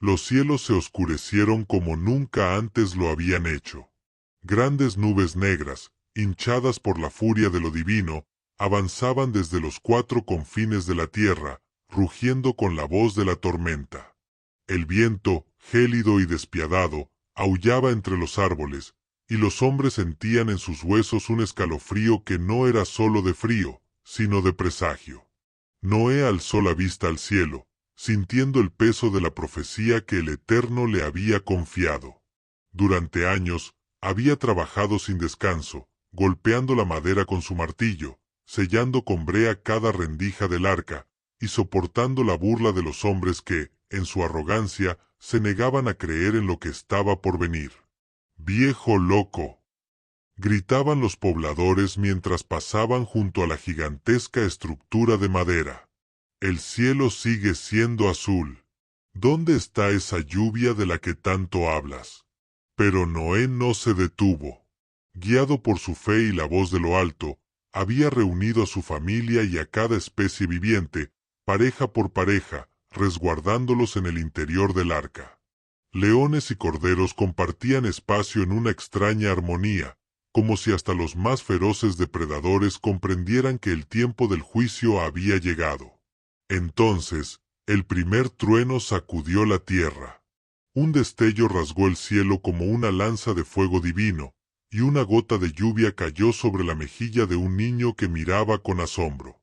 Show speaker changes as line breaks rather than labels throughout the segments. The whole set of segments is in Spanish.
Los cielos se oscurecieron como nunca antes lo habían hecho. Grandes nubes negras, hinchadas por la furia de lo divino, avanzaban desde los cuatro confines de la tierra, rugiendo con la voz de la tormenta. El viento, gélido y despiadado, aullaba entre los árboles, y los hombres sentían en sus huesos un escalofrío que no era solo de frío, sino de presagio. Noé alzó la vista al cielo, sintiendo el peso de la profecía que el Eterno le había confiado. Durante años, había trabajado sin descanso, golpeando la madera con su martillo, sellando con brea cada rendija del arca, y soportando la burla de los hombres que, en su arrogancia, se negaban a creer en lo que estaba por venir. «¡Viejo loco!», gritaban los pobladores mientras pasaban junto a la gigantesca estructura de madera. «El cielo sigue siendo azul. ¿Dónde está esa lluvia de la que tanto hablas?». Pero Noé no se detuvo. Guiado por su fe y la voz de lo alto, había reunido a su familia y a cada especie viviente, pareja por pareja, resguardándolos en el interior del arca. Leones y corderos compartían espacio en una extraña armonía, como si hasta los más feroces depredadores comprendieran que el tiempo del juicio había llegado. Entonces, el primer trueno sacudió la tierra. Un destello rasgó el cielo como una lanza de fuego divino, y una gota de lluvia cayó sobre la mejilla de un niño que miraba con asombro.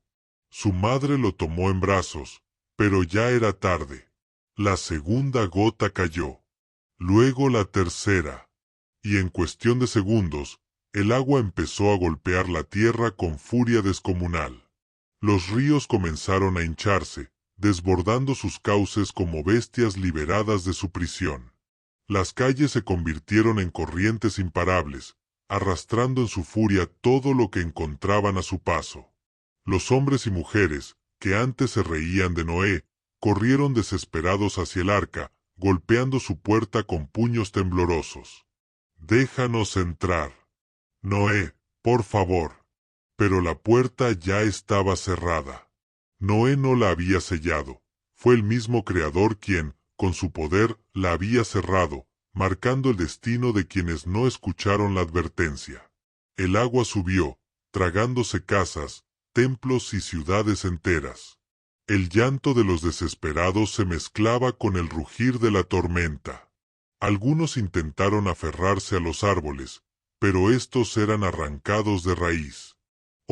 Su madre lo tomó en brazos, pero ya era tarde. La segunda gota cayó. Luego la tercera. Y en cuestión de segundos, el agua empezó a golpear la tierra con furia descomunal. Los ríos comenzaron a hincharse, desbordando sus cauces como bestias liberadas de su prisión. Las calles se convirtieron en corrientes imparables, arrastrando en su furia todo lo que encontraban a su paso. Los hombres y mujeres, que antes se reían de Noé, corrieron desesperados hacia el arca, golpeando su puerta con puños temblorosos. «Déjanos entrar. Noé, por favor». Pero la puerta ya estaba cerrada. Noé no la había sellado. Fue el mismo Creador quien, con su poder, la había cerrado, marcando el destino de quienes no escucharon la advertencia. El agua subió, tragándose casas, templos y ciudades enteras. El llanto de los desesperados se mezclaba con el rugir de la tormenta. Algunos intentaron aferrarse a los árboles, pero estos eran arrancados de raíz.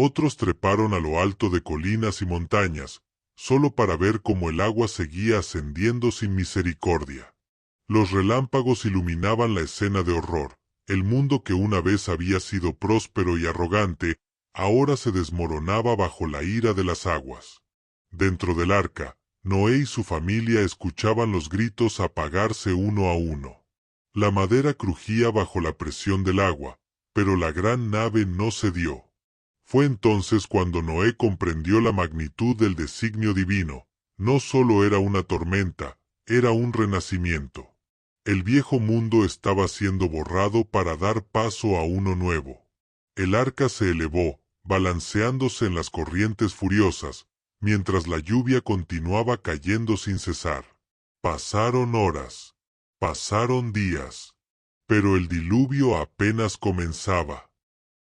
Otros treparon a lo alto de colinas y montañas, solo para ver cómo el agua seguía ascendiendo sin misericordia. Los relámpagos iluminaban la escena de horror. El mundo que una vez había sido próspero y arrogante, ahora se desmoronaba bajo la ira de las aguas. Dentro del arca, Noé y su familia escuchaban los gritos apagarse uno a uno. La madera crujía bajo la presión del agua, pero la gran nave no cedió. Fue entonces cuando Noé comprendió la magnitud del designio divino. No solo era una tormenta, era un renacimiento. El viejo mundo estaba siendo borrado para dar paso a uno nuevo. El arca se elevó, balanceándose en las corrientes furiosas, mientras la lluvia continuaba cayendo sin cesar. Pasaron horas, pasaron días, pero el diluvio apenas comenzaba.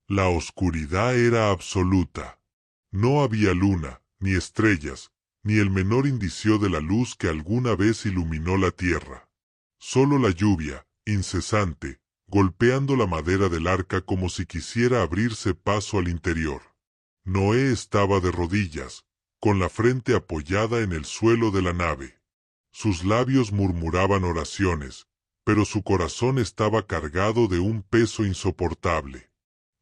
La oscuridad era absoluta. No había luna, ni estrellas, ni el menor indicio de la luz que alguna vez iluminó la tierra. Solo la lluvia, incesante, golpeando la madera del arca como si quisiera abrirse paso al interior. Noé estaba de rodillas, con la frente apoyada en el suelo de la nave. Sus labios murmuraban oraciones, pero su corazón estaba cargado de un peso insoportable.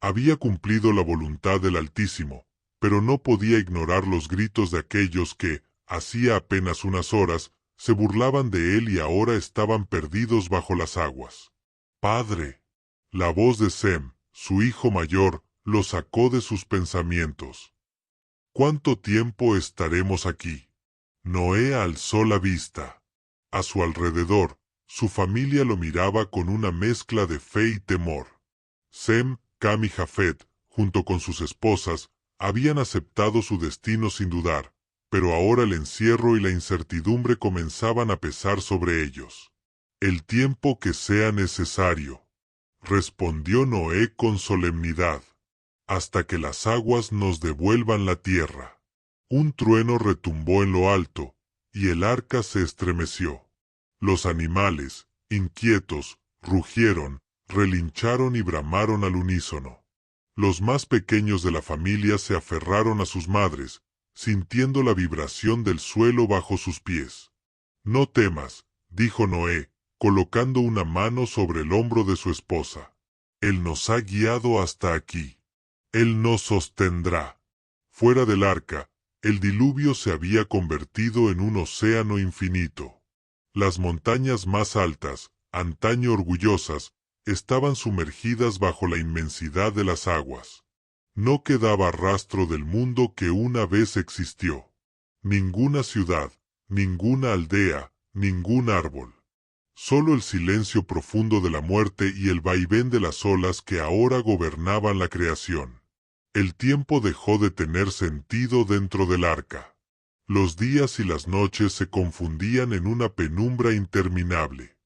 Había cumplido la voluntad del Altísimo, pero no podía ignorar los gritos de aquellos que, hacía apenas unas horas, se burlaban de él y ahora estaban perdidos bajo las aguas. «Padre». La voz de Sem, su hijo mayor, lo sacó de sus pensamientos. «¿Cuánto tiempo estaremos aquí?». Noé alzó la vista. A su alrededor, su familia lo miraba con una mezcla de fe y temor. Sem, Cam y Jafet, junto con sus esposas, habían aceptado su destino sin dudar, pero ahora el encierro y la incertidumbre comenzaban a pesar sobre ellos. «El tiempo que sea necesario», respondió Noé con solemnidad, «hasta que las aguas nos devuelvan la tierra». Un trueno retumbó en lo alto, y el arca se estremeció. Los animales, inquietos, rugieron, relincharon y bramaron al unísono. Los más pequeños de la familia se aferraron a sus madres, sintiendo la vibración del suelo bajo sus pies. «No temas», dijo Noé, colocando una mano sobre el hombro de su esposa. «Él nos ha guiado hasta aquí. Él nos sostendrá». Fuera del arca, el diluvio se había convertido en un océano infinito. Las montañas más altas, antaño orgullosas, estaban sumergidas bajo la inmensidad de las aguas. No quedaba rastro del mundo que una vez existió. Ninguna ciudad, ninguna aldea, ningún árbol. Solo el silencio profundo de la muerte y el vaivén de las olas que ahora gobernaban la creación. El tiempo dejó de tener sentido dentro del arca. Los días y las noches se confundían en una penumbra interminable.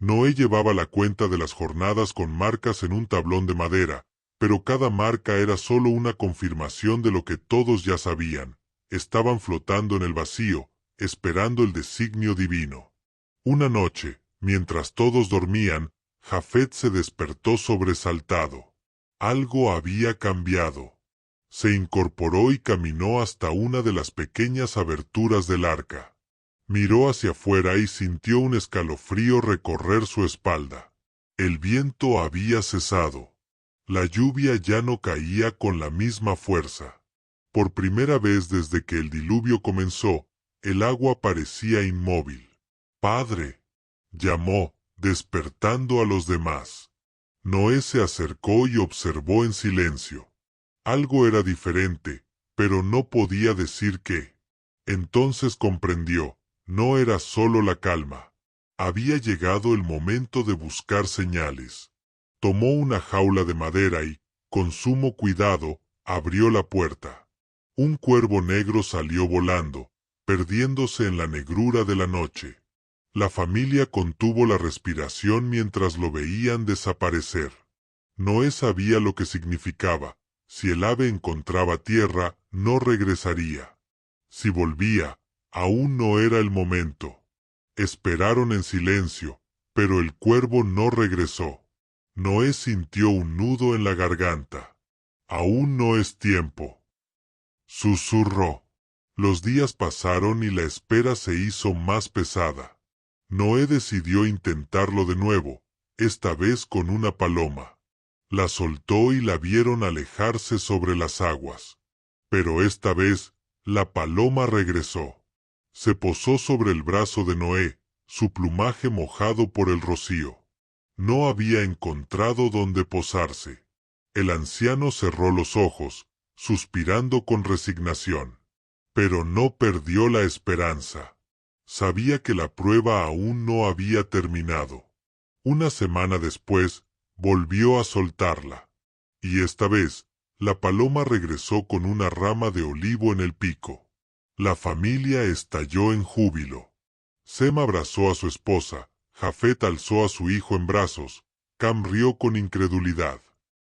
Noé llevaba la cuenta de las jornadas con marcas en un tablón de madera, pero cada marca era solo una confirmación de lo que todos ya sabían. Estaban flotando en el vacío, esperando el designio divino. Una noche, mientras todos dormían, Jafet se despertó sobresaltado. Algo había cambiado. Se incorporó y caminó hasta una de las pequeñas aberturas del arca. Miró hacia afuera y sintió un escalofrío recorrer su espalda. El viento había cesado. La lluvia ya no caía con la misma fuerza. Por primera vez desde que el diluvio comenzó, el agua parecía inmóvil. «Padre», llamó, despertando a los demás. Noé se acercó y observó en silencio. Algo era diferente, pero no podía decir qué. Entonces comprendió, no era solo la calma. Había llegado el momento de buscar señales. Tomó una jaula de madera y, con sumo cuidado, abrió la puerta. Un cuervo negro salió volando, perdiéndose en la negrura de la noche. La familia contuvo la respiración mientras lo veían desaparecer. Noé sabía lo que significaba. Si el ave encontraba tierra, no regresaría. Si volvía, aún no era el momento. Esperaron en silencio, pero el cuervo no regresó. Noé sintió un nudo en la garganta. «Aún no es tiempo», susurró. Los días pasaron y la espera se hizo más pesada. Noé decidió intentarlo de nuevo, esta vez con una paloma. La soltó y la vieron alejarse sobre las aguas. Pero esta vez, la paloma regresó. Se posó sobre el brazo de Noé, su plumaje mojado por el rocío. No había encontrado dónde posarse. El anciano cerró los ojos, suspirando con resignación. Pero no perdió la esperanza. Sabía que la prueba aún no había terminado. Una semana después, volvió a soltarla. Y esta vez, la paloma regresó con una rama de olivo en el pico. La familia estalló en júbilo. Sem abrazó a su esposa, Jafet alzó a su hijo en brazos, Cam rió con incredulidad.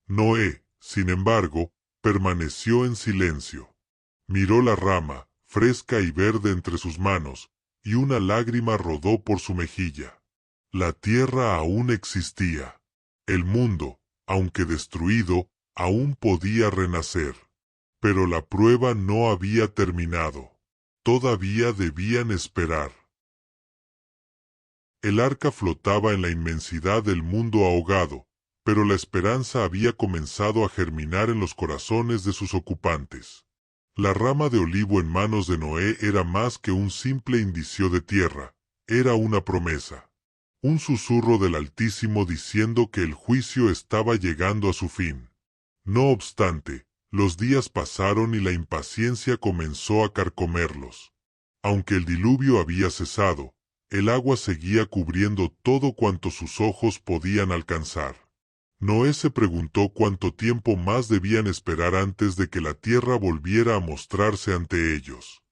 Noé, sin embargo, permaneció en silencio. Miró la rama, fresca y verde entre sus manos, y una lágrima rodó por su mejilla. La tierra aún existía. El mundo, aunque destruido, aún podía renacer. Pero la prueba no había terminado. Todavía debían esperar. El arca flotaba en la inmensidad del mundo ahogado, pero la esperanza había comenzado a germinar en los corazones de sus ocupantes. La rama de olivo en manos de Noé era más que un simple indicio de tierra, era una promesa. Un susurro del Altísimo diciendo que el juicio estaba llegando a su fin. No obstante, los días pasaron y la impaciencia comenzó a carcomerlos. Aunque el diluvio había cesado, el agua seguía cubriendo todo cuanto sus ojos podían alcanzar. Noé se preguntó cuánto tiempo más debían esperar antes de que la tierra volviera a mostrarse ante ellos.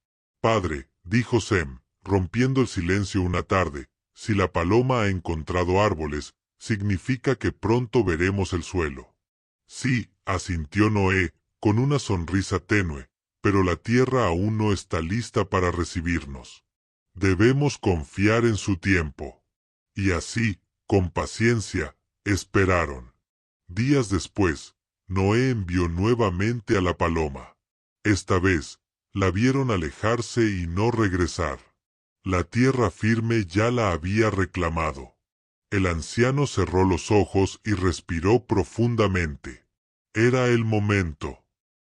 Padre, dijo Sem, rompiendo el silencio una tarde, si la paloma ha encontrado árboles, significa que pronto veremos el suelo. Sí, asintió Noé, con una sonrisa tenue, pero la tierra aún no está lista para recibirnos. Debemos confiar en su tiempo. Y así, con paciencia, esperaron. Días después, Noé envió nuevamente a la paloma. Esta vez, la vieron alejarse y no regresar. La tierra firme ya la había reclamado. El anciano cerró los ojos y respiró profundamente. Era el momento.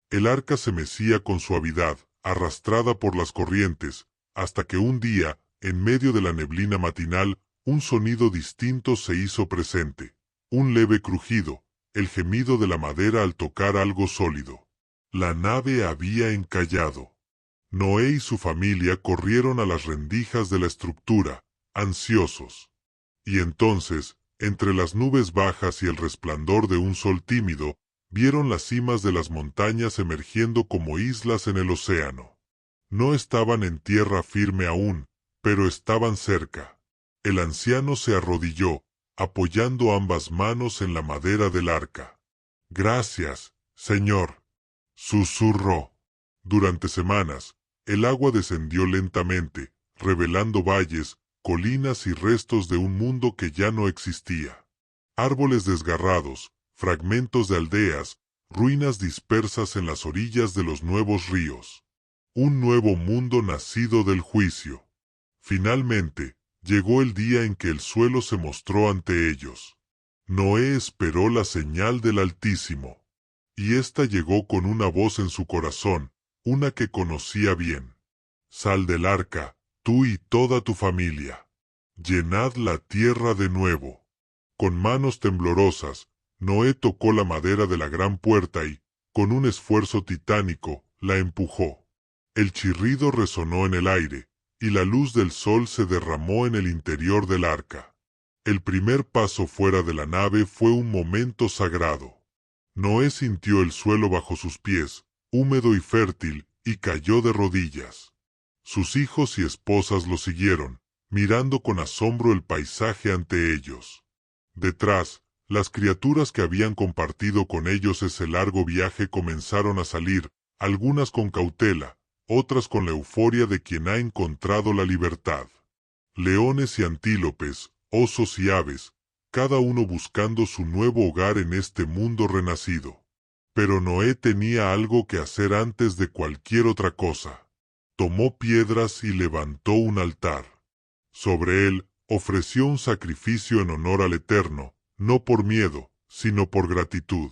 El arca se mecía con suavidad, arrastrada por las corrientes, hasta que un día, en medio de la neblina matinal, un sonido distinto se hizo presente. Un leve crujido, el gemido de la madera al tocar algo sólido. La nave había encallado. Noé y su familia corrieron a las rendijas de la estructura, ansiosos. Y entonces, entre las nubes bajas y el resplandor de un sol tímido, vieron las cimas de las montañas emergiendo como islas en el océano. No estaban en tierra firme aún, pero estaban cerca. El anciano se arrodilló, apoyando ambas manos en la madera del arca. «Gracias, Señor», susurró. Durante semanas, el agua descendió lentamente, revelando valles, colinas y restos de un mundo que ya no existía. Árboles desgarrados, fragmentos de aldeas, ruinas dispersas en las orillas de los nuevos ríos. Un nuevo mundo nacido del juicio. Finalmente, llegó el día en que el suelo se mostró ante ellos. Noé esperó la señal del Altísimo. Y ésta llegó con una voz en su corazón, una que conocía bien. «Sal del arca, tú y toda tu familia. Llenad la tierra de nuevo». Con manos temblorosas, Noé tocó la madera de la gran puerta y, con un esfuerzo titánico, la empujó. El chirrido resonó en el aire, y la luz del sol se derramó en el interior del arca. El primer paso fuera de la nave fue un momento sagrado. Noé sintió el suelo bajo sus pies, húmedo y fértil, y cayó de rodillas. Sus hijos y esposas lo siguieron, mirando con asombro el paisaje ante ellos. Detrás, las criaturas que habían compartido con ellos ese largo viaje comenzaron a salir, algunas con cautela, otras con la euforia de quien ha encontrado la libertad. Leones y antílopes, osos y aves, cada uno buscando su nuevo hogar en este mundo renacido. Pero Noé tenía algo que hacer antes de cualquier otra cosa. Tomó piedras y levantó un altar. Sobre él, ofreció un sacrificio en honor al Eterno, no por miedo, sino por gratitud.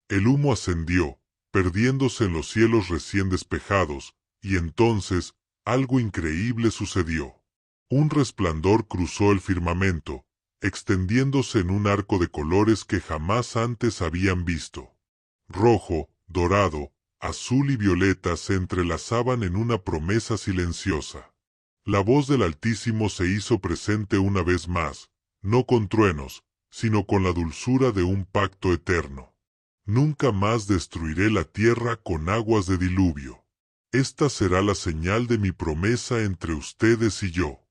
El humo ascendió, perdiéndose en los cielos recién despejados, y entonces, algo increíble sucedió. Un resplandor cruzó el firmamento, extendiéndose en un arco de colores que jamás antes habían visto. Rojo, dorado, azul y violeta se entrelazaban en una promesa silenciosa. La voz del Altísimo se hizo presente una vez más, no con truenos, sino con la dulzura de un pacto eterno. Nunca más destruiré la tierra con aguas de diluvio. Esta será la señal de mi promesa entre ustedes y yo.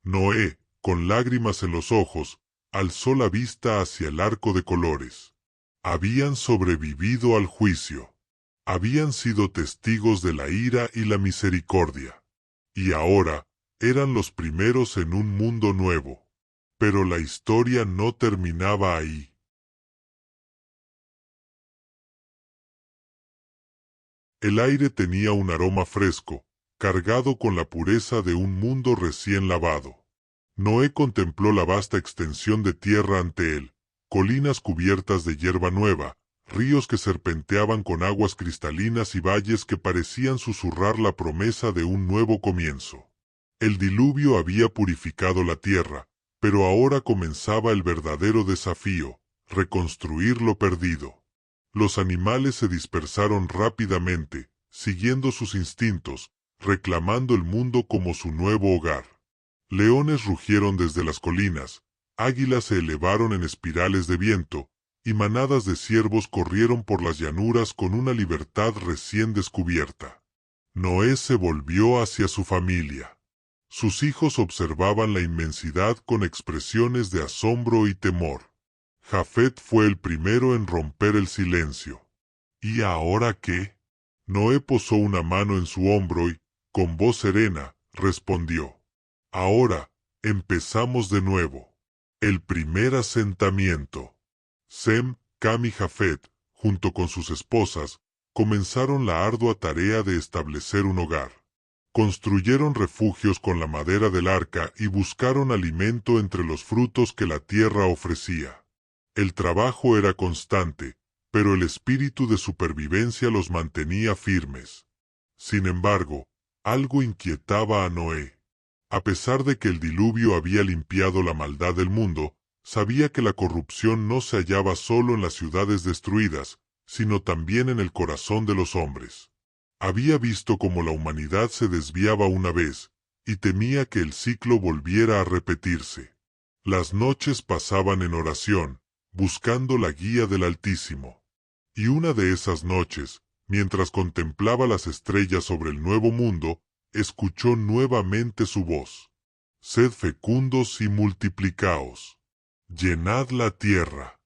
Noé, con lágrimas en los ojos, alzó la vista hacia el arco de colores. Habían sobrevivido al juicio. Habían sido testigos de la ira y la misericordia. Y ahora, eran los primeros en un mundo nuevo. Pero la historia no terminaba ahí. El aire tenía un aroma fresco, cargado con la pureza de un mundo recién lavado. Noé contempló la vasta extensión de tierra ante él, colinas cubiertas de hierba nueva, ríos que serpenteaban con aguas cristalinas y valles que parecían susurrar la promesa de un nuevo comienzo. El diluvio había purificado la tierra, pero ahora comenzaba el verdadero desafío, reconstruir lo perdido. Los animales se dispersaron rápidamente, siguiendo sus instintos, reclamando el mundo como su nuevo hogar. Leones rugieron desde las colinas, águilas se elevaron en espirales de viento, y manadas de ciervos corrieron por las llanuras con una libertad recién descubierta. Noé se volvió hacia su familia. Sus hijos observaban la inmensidad con expresiones de asombro y temor. Jafet fue el primero en romper el silencio. ¿Y ahora qué? Noé posó una mano en su hombro y, con voz serena, respondió: Ahora, empezamos de nuevo. El primer asentamiento. Sem, Cam y Jafet, junto con sus esposas, comenzaron la ardua tarea de establecer un hogar. Construyeron refugios con la madera del arca y buscaron alimento entre los frutos que la tierra ofrecía. El trabajo era constante, pero el espíritu de supervivencia los mantenía firmes. Sin embargo, algo inquietaba a Noé. A pesar de que el diluvio había limpiado la maldad del mundo, sabía que la corrupción no se hallaba solo en las ciudades destruidas, sino también en el corazón de los hombres. Había visto cómo la humanidad se desviaba una vez, y temía que el ciclo volviera a repetirse. Las noches pasaban en oración, buscando la guía del Altísimo. Y una de esas noches, mientras contemplaba las estrellas sobre el nuevo mundo, escuchó nuevamente su voz. Sed fecundos y multiplicaos. Llenad la tierra.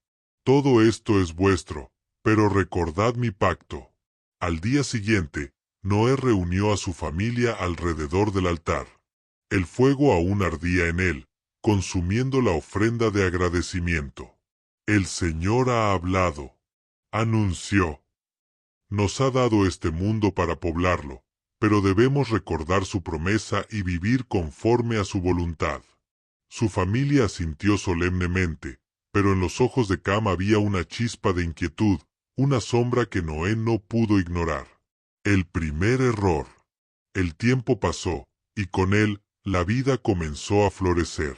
Todo esto es vuestro, pero recordad mi pacto. Al día siguiente, Noé reunió a su familia alrededor del altar. El fuego aún ardía en él, consumiendo la ofrenda de agradecimiento. El Señor ha hablado, anunció. Nos ha dado este mundo para poblarlo, pero debemos recordar su promesa y vivir conforme a su voluntad. Su familia asintió solemnemente, pero en los ojos de Cam había una chispa de inquietud, una sombra que Noé no pudo ignorar. El primer error. El tiempo pasó, y con él, la vida comenzó a florecer.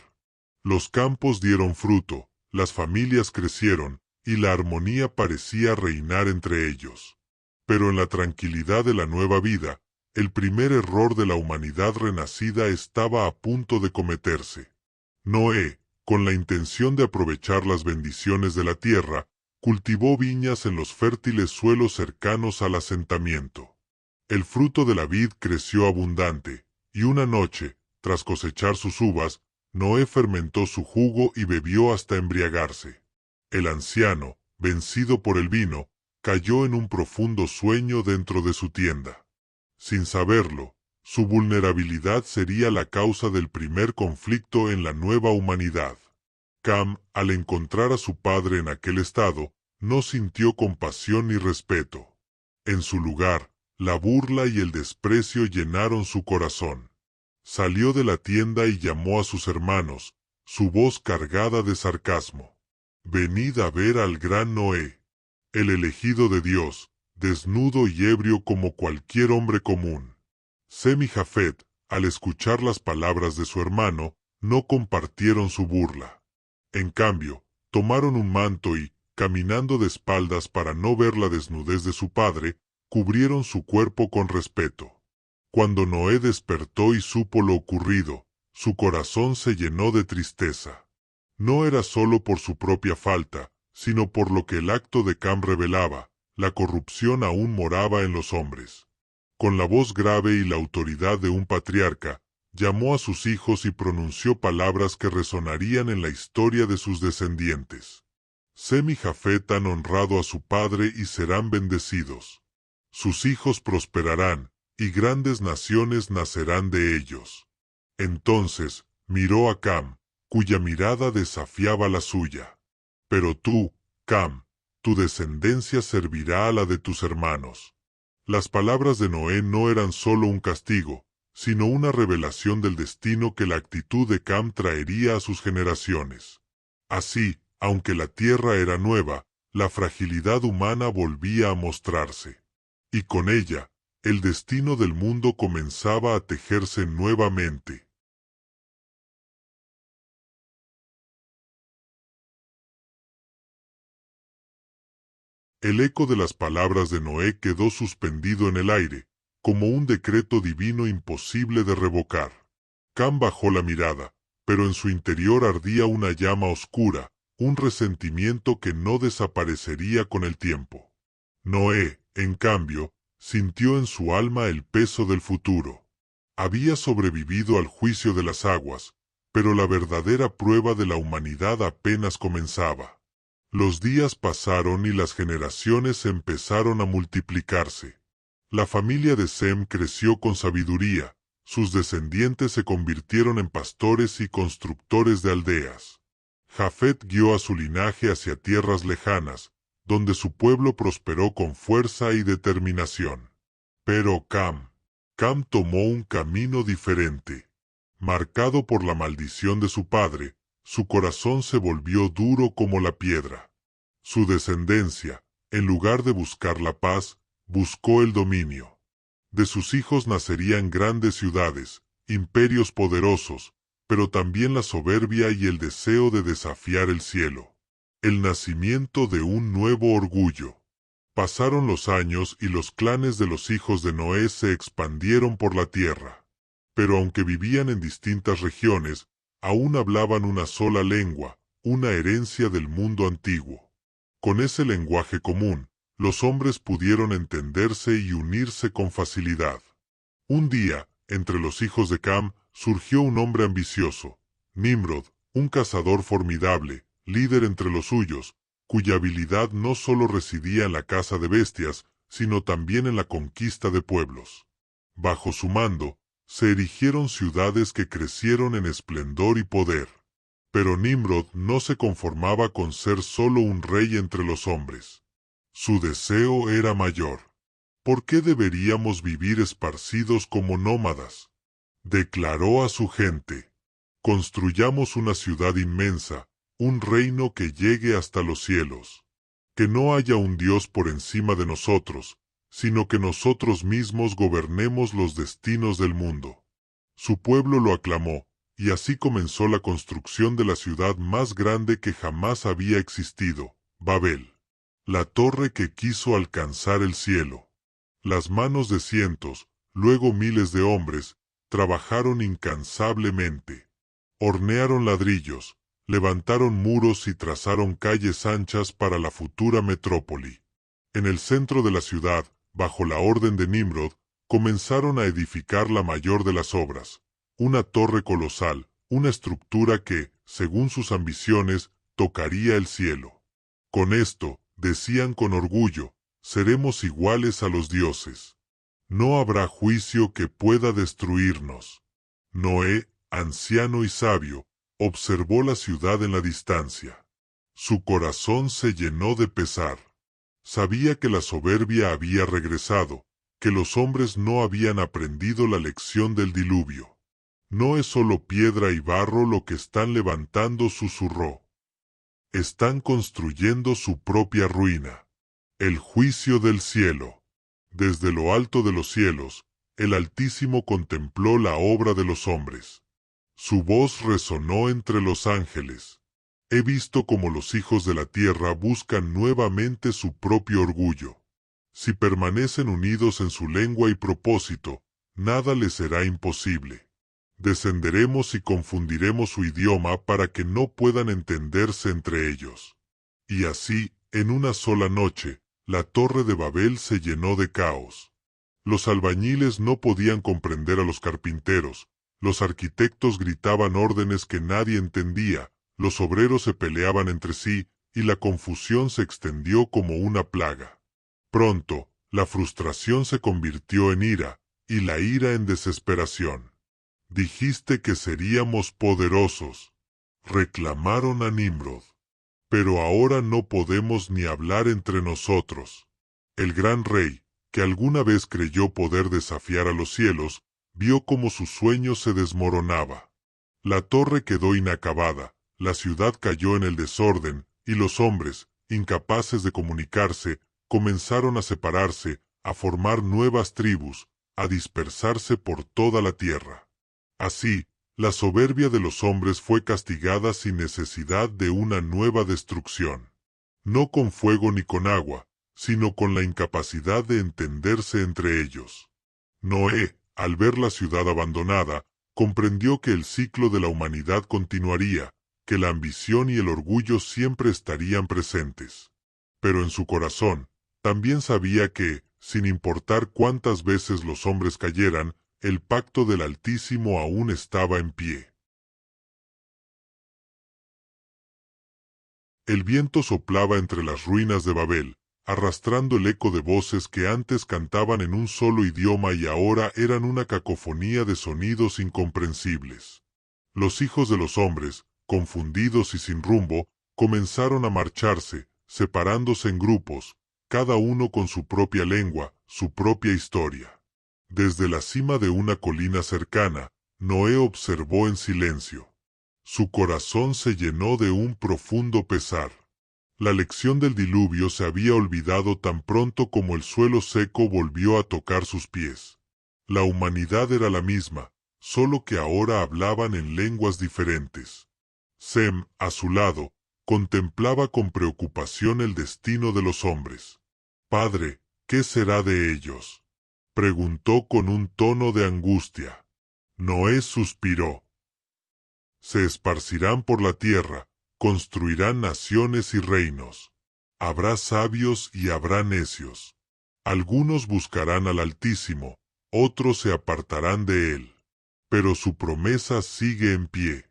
Los campos dieron fruto, las familias crecieron, y la armonía parecía reinar entre ellos. Pero en la tranquilidad de la nueva vida, el primer error de la humanidad renacida estaba a punto de cometerse. Noé, con la intención de aprovechar las bendiciones de la tierra, cultivó viñas en los fértiles suelos cercanos al asentamiento. El fruto de la vid creció abundante, y una noche, tras cosechar sus uvas, Noé fermentó su jugo y bebió hasta embriagarse. El anciano, vencido por el vino, cayó en un profundo sueño dentro de su tienda. Sin saberlo, su vulnerabilidad sería la causa del primer conflicto en la nueva humanidad. Cam, al encontrar a su padre en aquel estado, no sintió compasión ni respeto. En su lugar, la burla y el desprecio llenaron su corazón. Salió de la tienda y llamó a sus hermanos, su voz cargada de sarcasmo. Venid a ver al gran Noé, el elegido de Dios, desnudo y ebrio como cualquier hombre común. Sem y Jafet, al escuchar las palabras de su hermano, no compartieron su burla. En cambio, tomaron un manto y, caminando de espaldas para no ver la desnudez de su padre, cubrieron su cuerpo con respeto. Cuando Noé despertó y supo lo ocurrido, su corazón se llenó de tristeza. No era solo por su propia falta, sino por lo que el acto de Cam revelaba, la corrupción aún moraba en los hombres. Con la voz grave y la autoridad de un patriarca, llamó a sus hijos y pronunció palabras que resonarían en la historia de sus descendientes. Sem y Jafet han honrado a su padre y serán bendecidos. Sus hijos prosperarán, y grandes naciones nacerán de ellos. Entonces, miró a Cam, cuya mirada desafiaba la suya. Pero tú, Cam, tu descendencia servirá a la de tus hermanos. Las palabras de Noé no eran solo un castigo, sino una revelación del destino que la actitud de Cam traería a sus generaciones. Así, aunque la tierra era nueva, la fragilidad humana volvía a mostrarse. Y con ella, el destino del mundo comenzaba a tejerse nuevamente. El eco de las palabras de Noé quedó suspendido en el aire, como un decreto divino imposible de revocar. Cam bajó la mirada, pero en su interior ardía una llama oscura, un resentimiento que no desaparecería con el tiempo. Noé, en cambio, Sintió en su alma el peso del futuro. Había sobrevivido al juicio de las aguas, pero la verdadera prueba de la humanidad apenas comenzaba. Los días pasaron y las generaciones empezaron a multiplicarse. La familia de Sem creció con sabiduría, sus descendientes se convirtieron en pastores y constructores de aldeas. Jafet guió a su linaje hacia tierras lejanas, donde su pueblo prosperó con fuerza y determinación. Pero Cam tomó un camino diferente. Marcado por la maldición de su padre, su corazón se volvió duro como la piedra. Su descendencia, en lugar de buscar la paz, buscó el dominio. De sus hijos nacerían grandes ciudades, imperios poderosos, pero también la soberbia y el deseo de desafiar el cielo. El nacimiento de un nuevo orgullo. Pasaron los años y los clanes de los hijos de Noé se expandieron por la tierra. Pero aunque vivían en distintas regiones, aún hablaban una sola lengua, una herencia del mundo antiguo. Con ese lenguaje común, los hombres pudieron entenderse y unirse con facilidad. Un día, entre los hijos de Cam, surgió un hombre ambicioso, Nimrod, un cazador formidable, líder entre los suyos, cuya habilidad no solo residía en la caza de bestias, sino también en la conquista de pueblos. Bajo su mando, se erigieron ciudades que crecieron en esplendor y poder. Pero Nimrod no se conformaba con ser solo un rey entre los hombres. Su deseo era mayor. ¿Por qué deberíamos vivir esparcidos como nómadas? Declaró a su gente: construyamos una ciudad inmensa, un reino que llegue hasta los cielos. Que no haya un Dios por encima de nosotros, sino que nosotros mismos gobernemos los destinos del mundo. Su pueblo lo aclamó, y así comenzó la construcción de la ciudad más grande que jamás había existido, Babel. La torre que quiso alcanzar el cielo. Las manos de cientos, luego miles de hombres, trabajaron incansablemente. Hornearon ladrillos, levantaron muros y trazaron calles anchas para la futura metrópoli. En el centro de la ciudad, bajo la orden de Nimrod, comenzaron a edificar la mayor de las obras, una torre colosal, una estructura que, según sus ambiciones, tocaría el cielo. Con esto, decían con orgullo, seremos iguales a los dioses. No habrá juicio que pueda destruirnos. Noé, anciano y sabio, observó la ciudad en la distancia. Su corazón se llenó de pesar. Sabía que la soberbia había regresado, que los hombres no habían aprendido la lección del diluvio. No es solo piedra y barro lo que están levantando, susurró. Están construyendo su propia ruina. El juicio del cielo. Desde lo alto de los cielos, el Altísimo contempló la obra de los hombres. Su voz resonó entre los ángeles. He visto cómo los hijos de la tierra buscan nuevamente su propio orgullo. Si permanecen unidos en su lengua y propósito, nada les será imposible. Descenderemos y confundiremos su idioma para que no puedan entenderse entre ellos. Y así, en una sola noche, la torre de Babel se llenó de caos. Los albañiles no podían comprender a los carpinteros, los arquitectos gritaban órdenes que nadie entendía, los obreros se peleaban entre sí, y la confusión se extendió como una plaga. Pronto, la frustración se convirtió en ira, y la ira en desesperación. Dijiste que seríamos poderosos, reclamaron a Nimrod. Pero ahora no podemos ni hablar entre nosotros. El gran rey, que alguna vez creyó poder desafiar a los cielos, vio cómo su sueño se desmoronaba. La torre quedó inacabada, la ciudad cayó en el desorden, y los hombres, incapaces de comunicarse, comenzaron a separarse, a formar nuevas tribus, a dispersarse por toda la tierra. Así, la soberbia de los hombres fue castigada sin necesidad de una nueva destrucción. No con fuego ni con agua, sino con la incapacidad de entenderse entre ellos. Noé, al ver la ciudad abandonada, comprendió que el ciclo de la humanidad continuaría, que la ambición y el orgullo siempre estarían presentes. Pero en su corazón, también sabía que, sin importar cuántas veces los hombres cayeran, el pacto del Altísimo aún estaba en pie. El viento soplaba entre las ruinas de Babel, arrastrando el eco de voces que antes cantaban en un solo idioma y ahora eran una cacofonía de sonidos incomprensibles. Los hijos de los hombres, confundidos y sin rumbo, comenzaron a marcharse, separándose en grupos, cada uno con su propia lengua, su propia historia. Desde la cima de una colina cercana, Noé observó en silencio. Su corazón se llenó de un profundo pesar. La lección del diluvio se había olvidado tan pronto como el suelo seco volvió a tocar sus pies. La humanidad era la misma, solo que ahora hablaban en lenguas diferentes. Sem, a su lado, contemplaba con preocupación el destino de los hombres. «Padre, ¿qué será de ellos?», preguntó con un tono de angustia. Noé suspiró. «Se esparcirán por la tierra, construirán naciones y reinos. Habrá sabios y habrá necios. Algunos buscarán al Altísimo, otros se apartarán de él. Pero su promesa sigue en pie.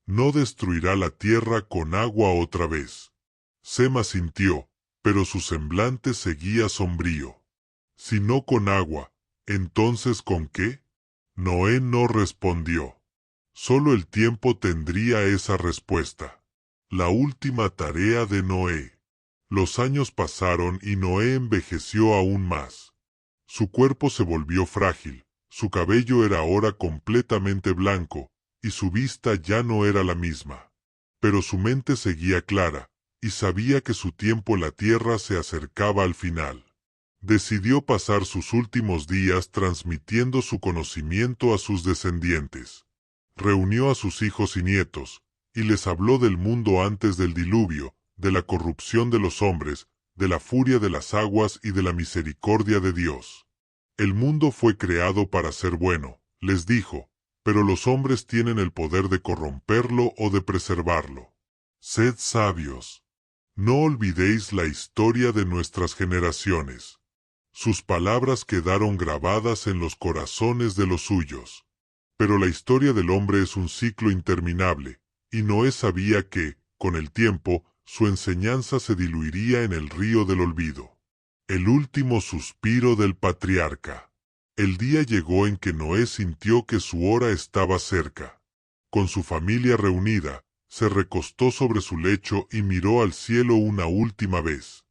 No destruirá la tierra con agua otra vez». Sem asintió, pero su semblante seguía sombrío. «Si no con agua, ¿entonces con qué?». Noé no respondió. Solo el tiempo tendría esa respuesta. La última tarea de Noé. Los años pasaron y Noé envejeció aún más. Su cuerpo se volvió frágil, su cabello era ahora completamente blanco, y su vista ya no era la misma. Pero su mente seguía clara, y sabía que su tiempo en la tierra se acercaba al final. Decidió pasar sus últimos días transmitiendo su conocimiento a sus descendientes. Reunió a sus hijos y nietos, y les habló del mundo antes del diluvio, de la corrupción de los hombres, de la furia de las aguas y de la misericordia de Dios. «El mundo fue creado para ser bueno», les dijo, «pero los hombres tienen el poder de corromperlo o de preservarlo. Sed sabios. No olvidéis la historia de nuestras generaciones». Sus palabras quedaron grabadas en los corazones de los suyos. Pero la historia del hombre es un ciclo interminable, y Noé sabía que, con el tiempo, su enseñanza se diluiría en el río del olvido. El último suspiro del patriarca. El día llegó en que Noé sintió que su hora estaba cerca. Con su familia reunida, se recostó sobre su lecho y miró al cielo una última vez.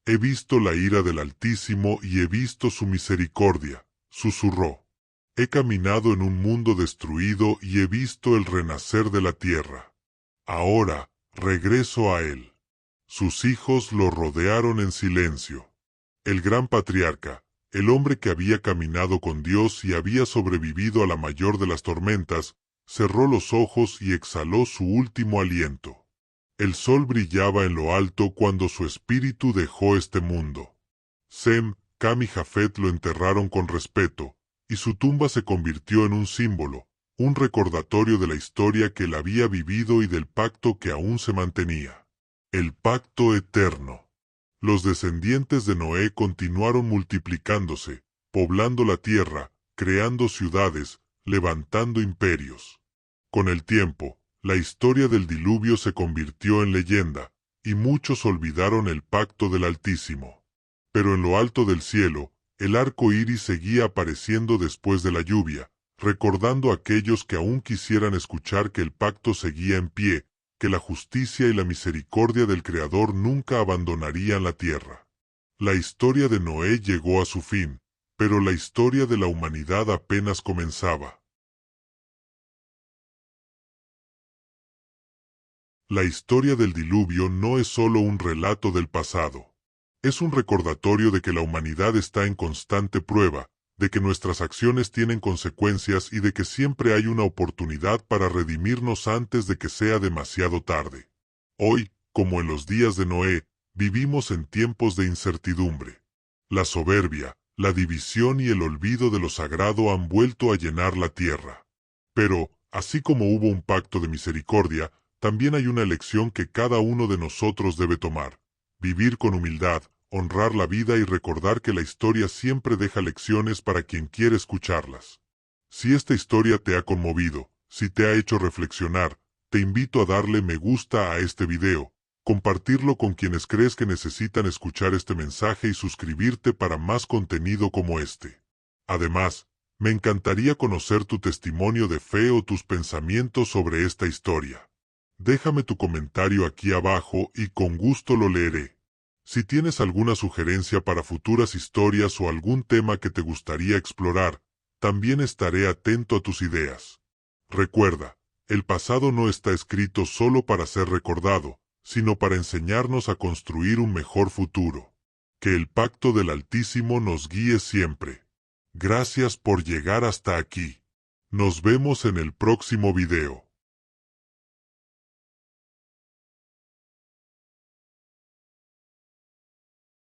«He visto la ira del Altísimo y he visto su misericordia», susurró. «He caminado en un mundo destruido y he visto el renacer de la tierra. Ahora, regreso a él». Sus hijos lo rodearon en silencio. El gran patriarca, el hombre que había caminado con Dios y había sobrevivido a la mayor de las tormentas, cerró los ojos y exhaló su último aliento. El sol brillaba en lo alto cuando su espíritu dejó este mundo. Sem, Cam y Jafet lo enterraron con respeto, y su tumba se convirtió en un símbolo, un recordatorio de la historia que él había vivido y del pacto que aún se mantenía. El pacto eterno. Los descendientes de Noé continuaron multiplicándose, poblando la tierra, creando ciudades, levantando imperios. Con el tiempo, la historia del diluvio se convirtió en leyenda, y muchos olvidaron el pacto del Altísimo. Pero en lo alto del cielo, el arco iris seguía apareciendo después de la lluvia, recordando a aquellos que aún quisieran escuchar que el pacto seguía en pie, que la justicia y la misericordia del Creador nunca abandonarían la tierra. La historia de Noé llegó a su fin, pero la historia de la humanidad apenas comenzaba. La historia del diluvio no es solo un relato del pasado. Es un recordatorio de que la humanidad está en constante prueba, de que nuestras acciones tienen consecuencias y de que siempre hay una oportunidad para redimirnos antes de que sea demasiado tarde. Hoy, como en los días de Noé, vivimos en tiempos de incertidumbre. La soberbia, la división y el olvido de lo sagrado han vuelto a llenar la tierra. Pero, así como hubo un pacto de misericordia, también hay una elección que cada uno de nosotros debe tomar: vivir con humildad, honrar la vida y recordar que la historia siempre deja lecciones para quien quiere escucharlas. Si esta historia te ha conmovido, si te ha hecho reflexionar, te invito a darle me gusta a este video, compartirlo con quienes crees que necesitan escuchar este mensaje y suscribirte para más contenido como este. Además, me encantaría conocer tu testimonio de fe o tus pensamientos sobre esta historia. Déjame tu comentario aquí abajo y con gusto lo leeré. Si tienes alguna sugerencia para futuras historias o algún tema que te gustaría explorar, también estaré atento a tus ideas. Recuerda, el pasado no está escrito solo para ser recordado, sino para enseñarnos a construir un mejor futuro. Que el pacto del Altísimo nos guíe siempre. Gracias por llegar hasta aquí. Nos vemos en el próximo video.